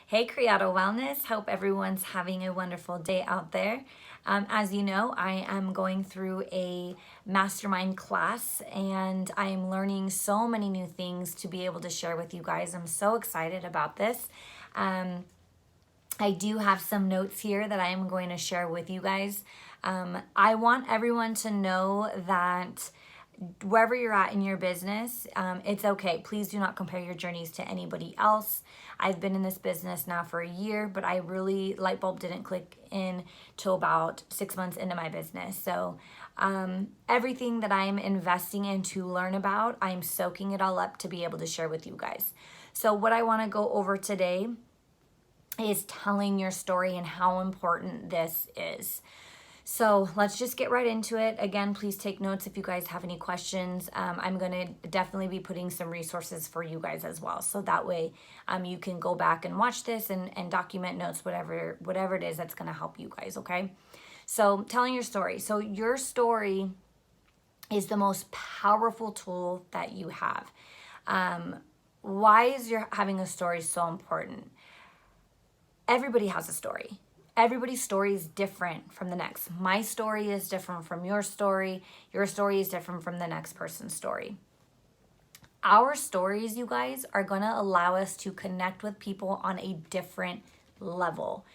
Hey, Creato Wellness. Hope everyone's having a wonderful day out there. As you know, I am going through a mastermind class and I am learning so many new things to be able to share with you guys. I'm so excited about this. I do have some notes here that I am going to share with you guys. I want everyone to know that wherever you're at in your business, it's okay. Please do not compare your journeys to anybody else. I've been in this business now for a year, but I really, light bulb didn't click in till about 6 months into my business. So everything that I'm investing in to learn about, I'm soaking it all up to be able to share with you guys. So what I want to go over today is telling your story and how important this is. So let's just get right into it. Again, please take notes if you guys have any questions. I'm going to definitely be putting some resources for you guys as well. So that way you can go back and watch this and document notes, whatever it is that's going to help you guys, okay? So telling your story. So your story is the most powerful tool that you have. Why is your having a story so important? Everybody has a story. Everybody's story is different from the next. My story is different from your story. Your story is different from the next person's story. Our stories, you guys, are going to allow us to connect with people on a different level,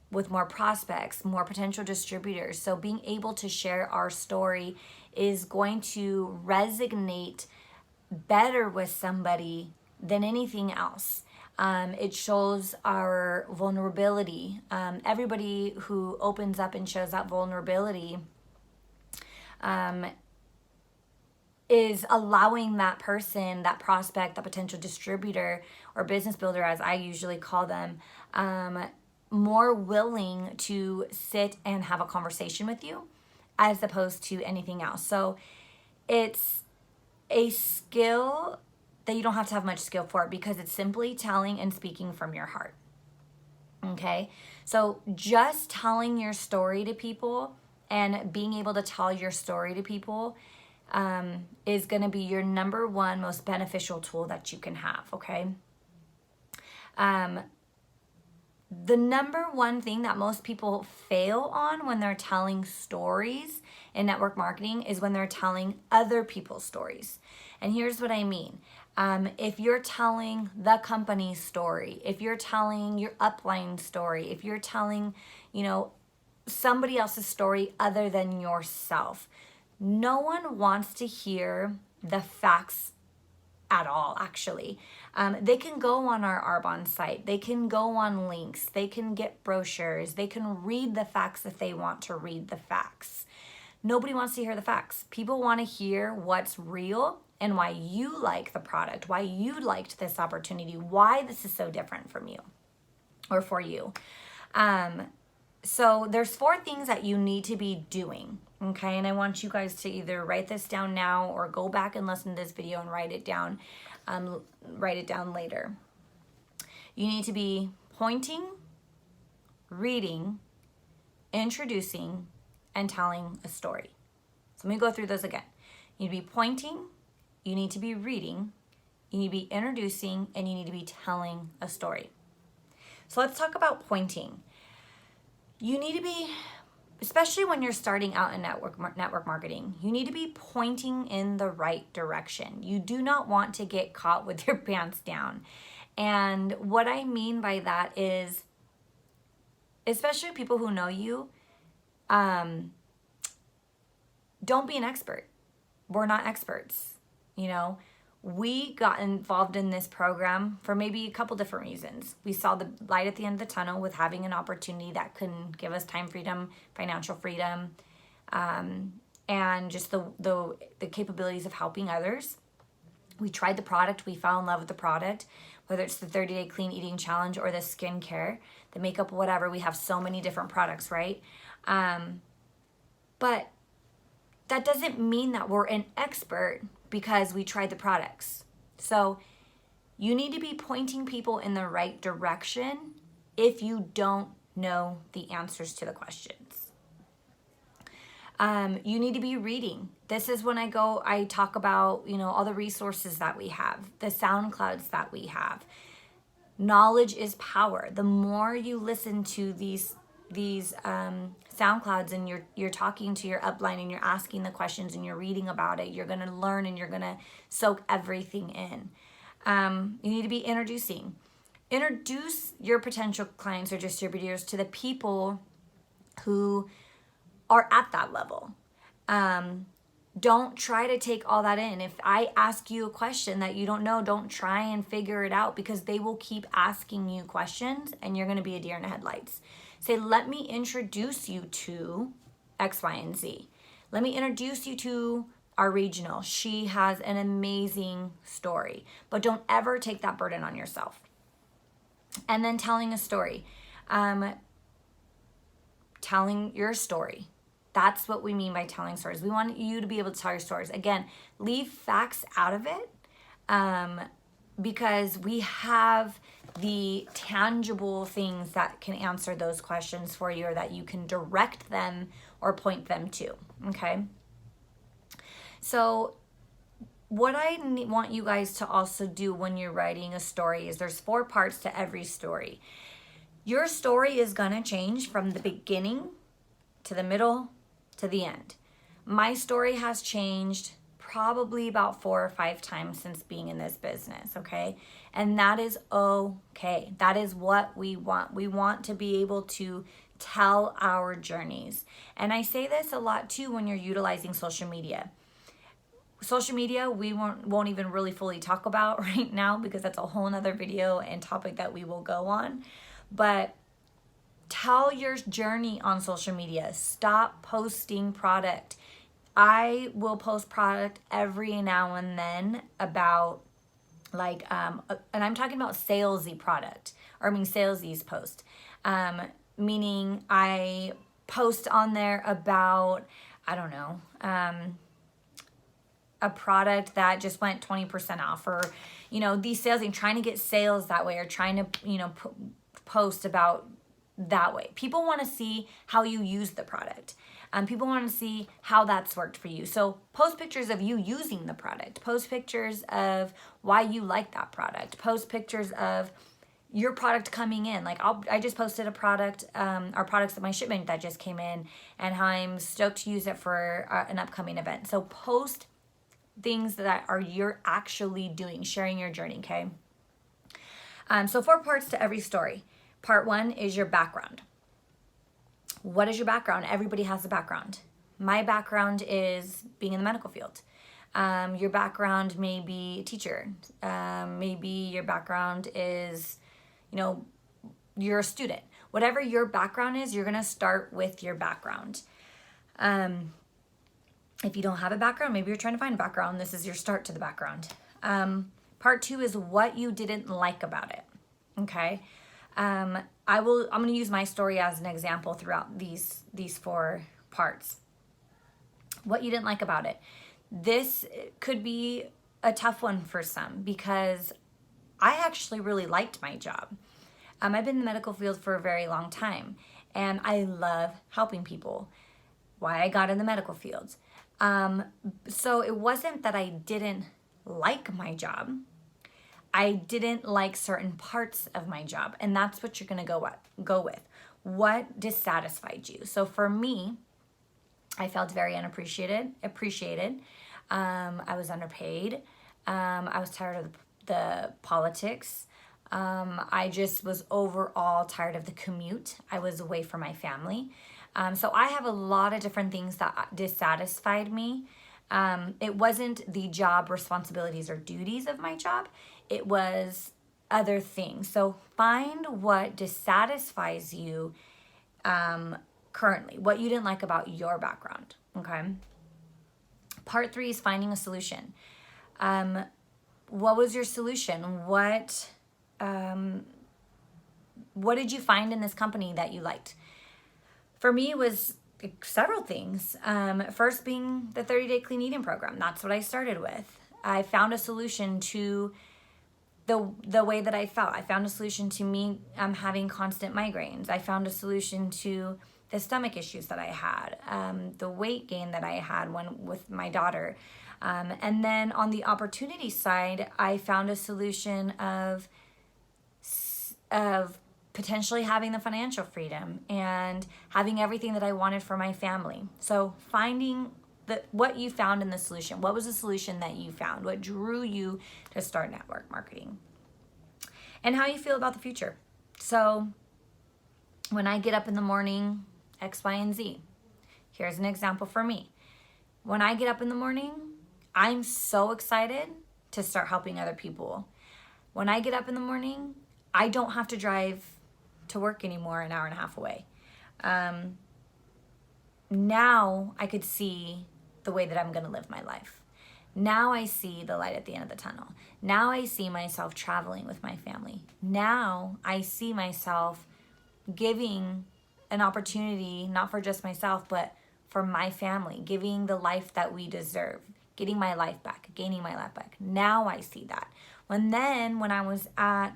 with more prospects, more potential distributors. So being able to share our story is going to resonate better with somebody than anything else. It shows our vulnerability. Everybody who opens up and shows that vulnerability is allowing that person, that prospect, that potential distributor or business builder, as I usually call them, more willing to sit and have a conversation with you as opposed to anything else. So it's a skill that you don't have to have much skill for because it's simply telling and speaking from your heart. Okay? So just telling your story to people and being able to tell your story to people is going to be your number one most beneficial tool that you can have, okay? The number one thing that most people fail on when they're telling stories in network marketing is when they're telling other people's stories. And here's what I mean. If you're telling the company's story, if you're telling your upline story, if you're telling, somebody else's story other than yourself, no one wants to hear the facts at all, actually. They can go on our Arbonne site. They can go on links. They can get brochures. They can read the facts if they want to read the facts. Nobody wants to hear the facts. People want to hear what's real and why you like the product, why you liked this opportunity, why this is so different from you or for you. So there's 4 things that you need to be doing, okay? And I want you guys to either write this down now or go back and listen to this video and write it down later. You need to be pointing, reading, introducing, and telling a story. So let me go through those again. You need to be pointing, you need to be reading, you need to be introducing, and you need to be telling a story. So let's talk about pointing. You need to be, especially when you're starting out in network marketing, you need to be pointing in the right direction. You do not want to get caught with your pants down. And what I mean by that is, especially people who know you, don't be an expert. We're not experts. We got involved in this program for maybe a couple different reasons. We saw the light at the end of the tunnel with having an opportunity that can give us time freedom, financial freedom, and just the capabilities of helping others. We tried the product. We fell in love with the product, whether it's the 30-day clean eating challenge or the skincare, the makeup, whatever. We have so many different products, right? But that doesn't mean that we're an expert because we tried the products. So you need to be pointing people in the right direction if you don't know the answers to the questions. You need to be reading. This is when I talk about, all the resources that we have, the SoundClouds that we have. Knowledge is power. The more you listen to these SoundClouds, and you're talking to your upline, and you're asking the questions, and you're reading about it, you're gonna learn, and you're gonna soak everything in. You need to be introducing. Introduce your potential clients or distributors to the people who are at that level. Don't try to take all that in. If I ask you a question that you don't know, don't try and figure it out, because they will keep asking you questions and you're going to be a deer in the headlights. Say, let me introduce you to X, Y, and Z. Let me introduce you to our regional. She has an amazing story, but don't ever take that burden on yourself. And then telling a story. Telling your story. That's what we mean by telling stories. We want you to be able to tell your stories. Again, leave facts out of it, because we have the tangible things that can answer those questions for you, or that you can direct them or point them to, okay? So what I want you guys to also do when you're writing a story is there's 4 parts to every story. Your story is going to change from the beginning to the middle to the end. My story has changed probably about 4 or 5 times since being in this business, okay? And that is okay. That is what we want. We want to be able to tell our journeys. And I say this a lot too when you're utilizing social media. Social media, we won't even really fully talk about right now, because that's a whole nother video and topic that we will go on. But tell your journey on social media. Stop posting product. I will post product every now and then about and I'm talking about salesy product, or salesies post. Meaning I post on there about, I don't know, a product that just went 20% off, or, these sales, and trying to get sales that way, or trying to, post about that way. People want to see how you use the product. People want to see how that's worked for you. So post pictures of you using the product. Post pictures of why you like that product. Post pictures of your product coming in. Like I just posted a product, our products of my shipment that just came in, and how I'm stoked to use it for an upcoming event. So post things that you're actually doing, sharing your journey, okay? So 4 parts to every story. Part 1 is your background. What is your background? Everybody has a background. My background is being in the medical field. Your background may be a teacher. Maybe your background is, you're a student. Whatever your background is, you're going to start with your background. If you don't have a background, maybe you're trying to find a background. This is your start to the background. Part 2 is what you didn't like about it. Okay. I'm going to use my story as an example throughout these 4 parts. What you didn't like about it. This could be a tough one for some, because I actually really liked my job. I've been in the medical field for a very long time, and I love helping people. Why I got in the medical field. So it wasn't that I didn't like my job. I didn't like certain parts of my job, and that's what you're going to go with. What dissatisfied you? So for me, I felt very appreciated. I was underpaid. I was tired of the politics. I just was overall tired of the commute. I was away from my family. So I have a lot of different things that dissatisfied me. It wasn't the job responsibilities or duties of my job. It was other things. So find what dissatisfies you currently, what you didn't like about your background, okay? Part 3 is finding a solution. What was your solution? What did you find in this company that you liked? For me, it was several things. First being the 30-day clean eating program. That's what I started with. I found a solution to the way that I felt. I found a solution to me having constant migraines. I found a solution to the stomach issues that I had, the weight gain that I had with my daughter. And then on the opportunity side, I found a solution of of potentially having the financial freedom and having everything that I wanted for my family. So finding what you found in the solution. What was the solution that you found? What drew you to start network marketing? And how you feel about the future. So when I get up in the morning, X, Y, and Z. Here's an example for me. When I get up in the morning, I'm so excited to start helping other people. When I get up in the morning, I don't have to drive to work anymore an hour and a half away. Now I could see the way that I'm going to live my life. Now I see the light at the end of the tunnel. Now I see myself traveling with my family. Now I see myself giving an opportunity, not for just myself, but for my family, giving the life that we deserve, getting my life back, gaining my life back. Now I see that. When I was at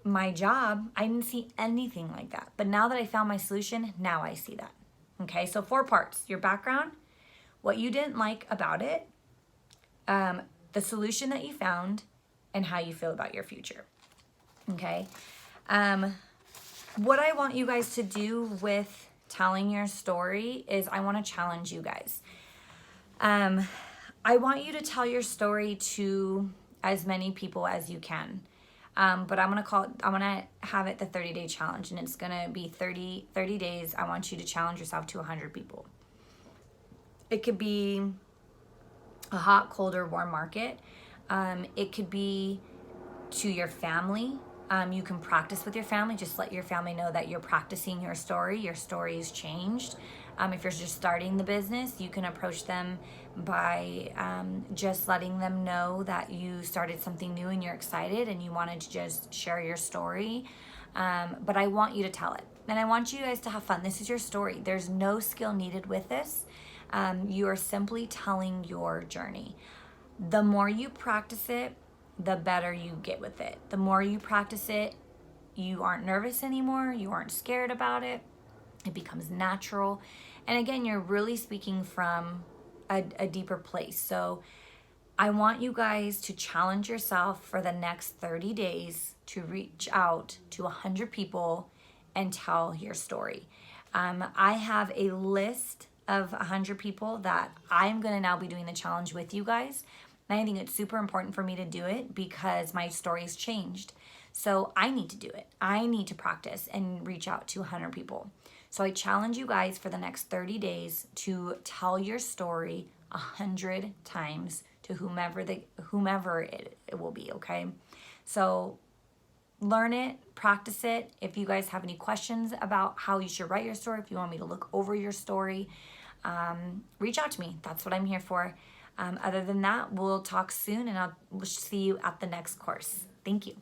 my job, I didn't see anything like that. But now that I found my solution, now I see that. Okay, so 4 parts: your background, what you didn't like about it, the solution that you found, and how you feel about your future. Okay. What I want you guys to do with telling your story is I want to challenge you guys. I want you to tell your story to as many people as you can. But I'm gonna have it the 30-day challenge, and it's gonna be 30 days. I want you to challenge yourself to 100 people. It could be a hot, cold, or warm market. It could be to your family. You can practice with your family. Just let your family know that you're practicing your story. Your story has changed. If you're just starting the business, you can approach them by just letting them know that you started something new and you're excited and you wanted to just share your story. But I want you to tell it. And I want you guys to have fun. This is your story. There's no skill needed with this. You are simply telling your journey. The more you practice it, the better you get with it. The more you practice it, you aren't nervous anymore. You aren't scared about it. It becomes natural. And again, you're really speaking from a deeper place. So I want you guys to challenge yourself for the next 30 days to reach out to 100 people and tell your story. I have a list of 100 people that I'm going to now be doing the challenge with you guys. And I think it's super important for me to do it because my story's changed. So I need to do it. I need to practice and reach out to 100 people. So I challenge you guys for the next 30 days to tell your story 100 times to whomever it will be, okay? So learn it, practice it. If you guys have any questions about how you should write your story, if you want me to look over your story, reach out to me. That's what I'm here for. Other than that, we'll talk soon, and I'll see you at the next course. Thank you.